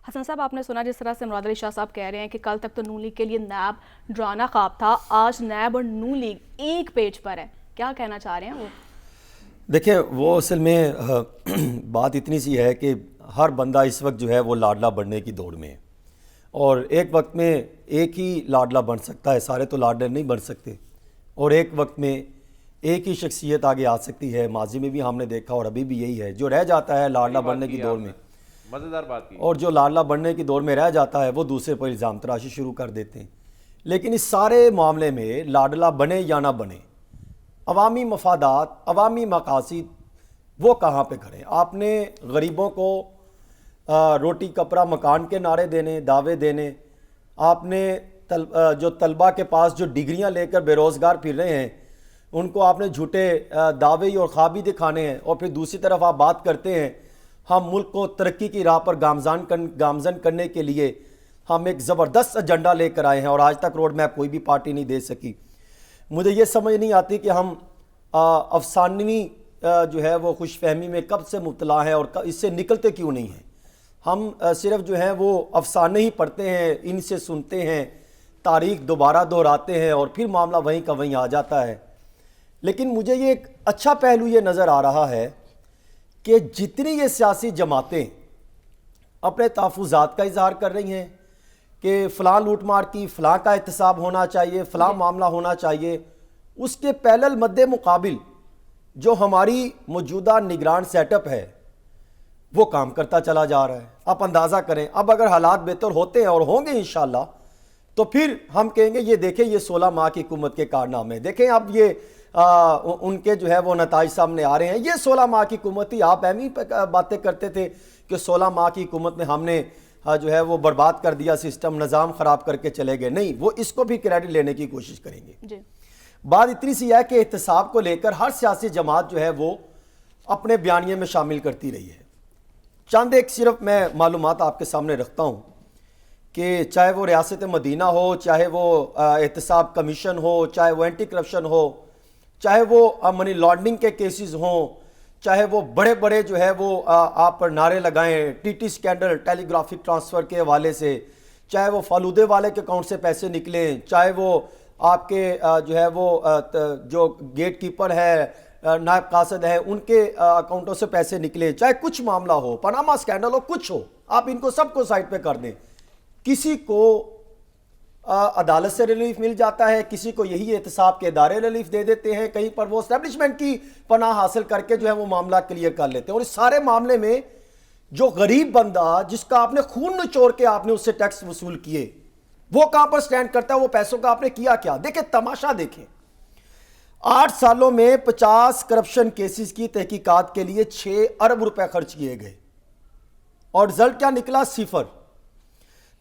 حسن صاحب، آپ نے سنا جس طرح سے مراد علی شاہ صاحب کہہ رہے ہیں کہ کل تک تو نون لیگ کے لیے نیب ڈرانا خواب تھا، آج نیب اور نون لیگ ایک پیج پر ہے، کیا کہنا چاہ رہے ہیں وہ؟ دیکھیں وہ اصل میں بات اتنی سی ہے کہ ہر بندہ اس وقت جو ہے وہ لاڈلا بننے کی دوڑ میں ہے، اور ایک وقت میں ایک ہی لاڈلا بن سکتا ہے، سارے تو لاڈلے نہیں بن سکتے، اور ایک وقت میں ایک ہی شخصیت آگے آ سکتی ہے۔ ماضی میں بھی ہم نے دیکھا اور ابھی بھی یہی ہے، جو رہ جاتا ہے لاڈلا بننے کی دوڑ میں، مزیدار بات کی، اور جو لاڈلا بننے کی دوڑ میں رہ جاتا ہے وہ دوسرے پر الزام تراشی شروع کر دیتے ہیں۔ لیکن اس سارے معاملے میں لاڈلا بنے یا نہ بنے، عوامی مفادات، عوامی مقاصد وہ کہاں پہ کھڑے؟ آپ نے غریبوں کو روٹی کپڑا مکان کے نعرے دینے، دعوے دینے، آپ نے جو طلبہ کے پاس جو ڈگریاں لے کر بے روزگار پھر رہے ہیں ان کو آپ نے جھوٹے دعوے اور خواب ہی دکھانے ہیں، اور پھر دوسری طرف آپ بات کرتے ہیں ہم ملک کو ترقی کی راہ پر گامزن کرنے کے لیے ہم ایک زبردست ایجنڈا لے کر آئے ہیں، اور آج تک روڈ میپ کوئی بھی پارٹی نہیں دے سکی۔ مجھے یہ سمجھ نہیں آتی کہ ہم افسانوی جو ہے وہ خوش فہمی میں کب سے مبتلا ہیں اور اس سے نکلتے کیوں نہیں ہیں۔ ہم صرف جو ہیں وہ افسانے ہی پڑھتے ہیں، ان سے سنتے ہیں، تاریخ دوبارہ دہراتے ہیں، اور پھر معاملہ وہیں کا وہیں آ جاتا ہے۔ لیکن مجھے یہ ایک اچھا پہلو یہ نظر آ رہا ہے کہ جتنی یہ سیاسی جماعتیں اپنے تحفظات کا اظہار کر رہی ہیں کہ فلاں لوٹ مار کی، فلاں کا احتساب ہونا چاہیے، فلاں معاملہ ہونا چاہیے، اس کے پیرلل مد مقابل جو ہماری موجودہ نگران سیٹ اپ ہے وہ کام کرتا چلا جا رہا ہے۔ آپ اندازہ کریں، اب اگر حالات بہتر ہوتے ہیں اور ہوں گے انشاءاللہ تو پھر ہم کہیں گے یہ دیکھیں یہ 16 ماہ کی حکومت کے کارنامے دیکھیں، اب یہ ان کے جو ہے وہ نتائج سامنے آ رہے ہیں۔ یہ 16 ماہ کی حکومت تھی، آپ ایمی باتیں کرتے تھے کہ 16 ماہ کی حکومت میں ہم نے جو ہے وہ برباد کر دیا سسٹم، نظام خراب کر کے چلے گئے۔ نہیں، وہ اس کو بھی کریڈٹ لینے کی کوشش کریں گے۔ جی، بات اتنی سی ہے کہ احتساب کو لے کر ہر سیاسی جماعت جو ہے وہ اپنے بیانیے میں شامل کرتی رہی ہے۔ چند ایک صرف میں معلومات آپ کے سامنے رکھتا ہوں کہ چاہے وہ ریاست مدینہ ہو، چاہے وہ احتساب کمیشن ہو، چاہے وہ اینٹی کرپشن ہو، چاہے وہ منی لانڈرنگ کے کیسز ہوں، چاہے وہ بڑے بڑے جو ہے وہ آپ پر نعرے لگائیں ٹی ٹی سکینڈل ٹیلی گرافک ٹرانسفر کے حوالے سے، چاہے وہ فالودے والے کے اکاؤنٹ سے پیسے نکلیں، چاہے وہ آپ کے جو ہے وہ جو گیٹ کیپر ہے، نائب قاصد ہے، ان کے اکاؤنٹوں سے پیسے نکلیں، چاہے کچھ معاملہ ہو، پاناما سکینڈل ہو، کچھ ہو، آپ ان کو سب کو سائٹ پہ کر دیں، کسی کو عدالت سے ریلیف مل جاتا ہے، کسی کو یہی احتساب کے ادارے ریلیف دے دیتے ہیں، کہیں پر وہ اسٹیبلشمنٹ کی پناہ حاصل کر کے جو ہے وہ معاملہ کلیئر کر لیتے ہیں۔ اور اس سارے معاملے میں جو غریب بندہ جس کا آپ نے خون نچوڑ کے آپ نے اس سے ٹیکس وصول کیے، وہ کہاں پر سٹینڈ کرتا ہے؟ وہ پیسوں کا آپ نے کیا کیا؟ دیکھیں تماشا دیکھیں، 8 سالوں میں 50 کرپشن کیسز کی تحقیقات کے لیے 6 ارب روپے خرچ کیے گئے، اور رزلٹ کیا نکلا؟ 0۔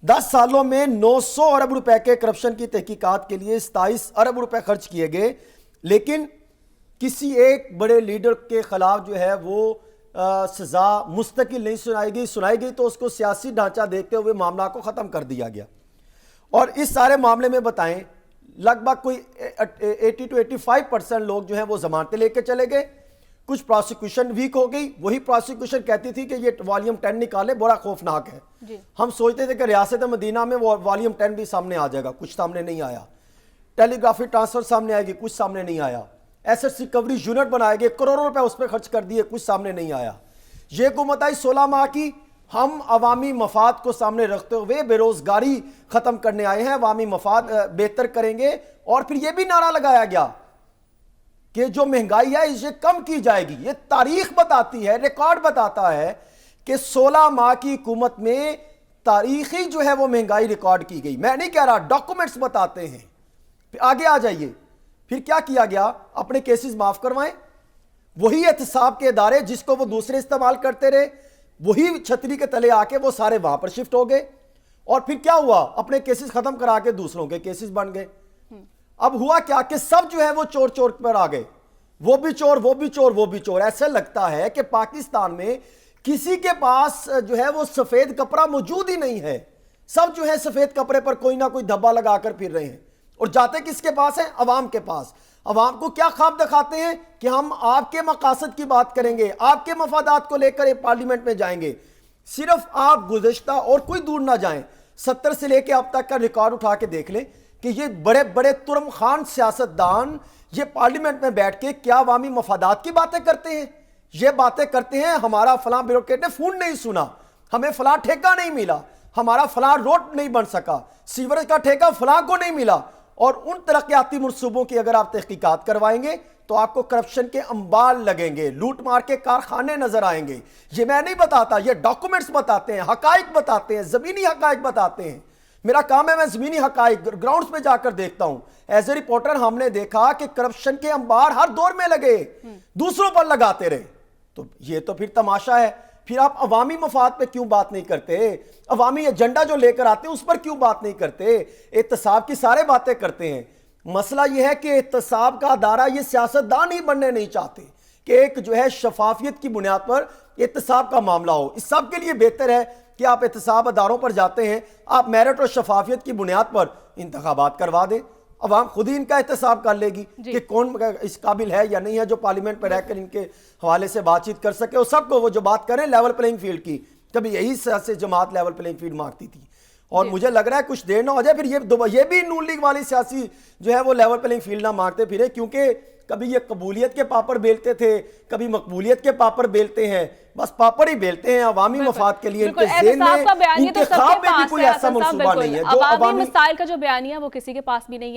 10 سالوں میں 900 ارب روپے کے کرپشن کی تحقیقات کے لیے 27 ارب روپے خرچ کیے گئے، لیکن کسی ایک بڑے لیڈر کے خلاف جو ہے وہ سزا مستقل نہیں سنائی گئی تو اس کو سیاسی ڈھانچہ دیکھتے ہوئے معاملہ کو ختم کر دیا گیا۔ اور اس سارے معاملے میں بتائیں لگ بھگ کوئی 80 to 85% لوگ جو ہیں وہ ضمانتیں لے کے چلے گئے، کچھ پروسیکیوشن ویک ہو گئی، وہی پروسیکیوشن کہتی تھی کہ یہ والیوم 10 نکالے، بڑا خوفناک ہے۔ ہم سوچتے تھے کہ ریاست مدینہ میں وہ والیوم 10 بھی سامنے آ جائے گا، کچھ سامنے نہیں آیا۔ ٹیلی گرافی ٹرانسفر سامنے آئے گی، کچھ سامنے نہیں آیا۔ ایسٹ ریکوری یونٹ بنائے گئے، کروڑوں روپے اس پہ خرچ کر دیے، کچھ سامنے نہیں آیا۔ یہ حکومت آئی 16 ماہ کی، ہم عوامی مفاد کو سامنے رکھتے ہوئے بے روزگاری ختم کرنے آئے ہیں، عوامی مفاد بہتر کریں گے، اور پھر یہ بھی نعرہ لگایا گیا کہ جو مہنگائی ہے اسے کم کی جائے گی۔ یہ تاریخ بتاتی ہے، ریکارڈ بتاتا ہے کہ 16 ماہ کی حکومت میں تاریخی جو ہے وہ مہنگائی ریکارڈ کی گئی۔ میں نہیں کہہ رہا، ڈاکومنٹس بتاتے ہیں۔ پھر آگے آ جائیے، پھر کیا کیا گیا؟ اپنے کیسز معاف کروائیں، وہی احتساب کے ادارے جس کو وہ دوسرے استعمال کرتے رہے، وہی چھتری کے تلے آ کے وہ سارے وہاں پر شفٹ ہو گئے، اور پھر کیا ہوا؟ اپنے کیسز ختم کرا کے دوسروں کے کیسز بن گئے۔ اب ہوا کیا کہ سب جو ہے وہ چور چور پر آ گئے، وہ بھی چور، وہ بھی چور، وہ بھی چور۔ ایسے لگتا ہے کہ پاکستان میں کسی کے پاس جو ہے وہ سفید کپڑا موجود ہی نہیں ہے، سب جو ہے سفید کپڑے پر کوئی نہ کوئی دھبا لگا کر پھر رہے ہیں، اور جاتے کس کے پاس ہیں؟ عوام کے پاس۔ عوام کو کیا خواب دکھاتے ہیں کہ ہم آپ کے مقاصد کی بات کریں گے، آپ کے مفادات کو لے کر پارلیمنٹ میں جائیں گے۔ صرف آپ گزشتہ اور کوئی دور نہ جائیں 70 سے لے کے اب تک کا ریکارڈ اٹھا کے دیکھ لیں کہ یہ بڑے بڑے ترم خان سیاستدان یہ پارلیمنٹ میں بیٹھ کے کیا عوامی مفادات کی باتیں کرتے ہیں؟ یہ باتیں کرتے ہیں ہمارا فلاں بیوروکریٹ نے فون نہیں سنا، ہمیں فلاں ٹھیکہ نہیں ملا، ہمارا فلاں روڈ نہیں بن سکا، سیوریج کا ٹھیکہ فلاں کو نہیں ملا. اور ان ترقیاتی منصوبوں کی اگر آپ تحقیقات کروائیں گے تو آپ کو کرپشن کے انبار لگیں گے، لوٹ مار کے کارخانے نظر آئیں گے. یہ میں نہیں بتاتا، یہ ڈاکومنٹس بتاتے ہیں، حقائق بتاتے ہیں، زمینی حقائق بتاتے ہیں. میرا کام ہے میں زمینی حقائق گراؤنڈز پہ جا کر دیکھتا ہوں. ایز اے رپورٹر ہم نے دیکھا کہ کرپشن کے انبار ہر دور میں لگے، دوسروں پر لگاتے رہے. تو یہ تو پھر تماشا ہے. پھر آپ عوامی مفاد پہ کیوں بات نہیں کرتے؟ عوامی ایجنڈا جو لے کر آتے ہیں اس پر کیوں بات نہیں کرتے؟ احتساب کی سارے باتیں کرتے ہیں. مسئلہ یہ ہے کہ احتساب کا ادارہ یہ سیاستدان ہی بننے نہیں چاہتے کہ ایک جو ہے شفافیت کی بنیاد پر احتساب کا معاملہ ہو. اس سب کے لیے بہتر ہے کہ آپ احتساب اداروں پر جاتے ہیں، آپ میرٹ اور شفافیت کی بنیاد پر انتخابات کروا دیں، عوام خود ہی ان کا احتساب کر لے گی کہ کون اس قابل ہے یا نہیں ہے جو پارلیمنٹ پر رہ کر ان کے حوالے سے بات چیت کر سکے. اور سب کو وہ جو بات کریں لیول پلینگ فیلڈ کی، کبھی یہی سیاسی جماعت لیول پلینگ فیلڈ مانگتی تھی اور مجھے لگ رہا ہے کچھ دیر نہ ہو جائے پھر یہ بھی نون لیگ والی سیاسی جو ہے وہ لیول پلینگ فیلڈ نہ مانگتے پھرے، کیونکہ کبھی یہ قبولیت کے پاپڑ بیلتے تھے، کبھی مقبولیت کے پاپڑ بیلتے ہیں، بس پاپڑ ہی بیلتے ہیں عوامی مفاد کے لیے. ان کے ذہن میں ان کے خواب میں بھی کوئی ایسا منصوبہ نہیں ہے جو عوامی مسائل کا جو بیانیہ وہ کسی کے پاس بھی نہیں ہے.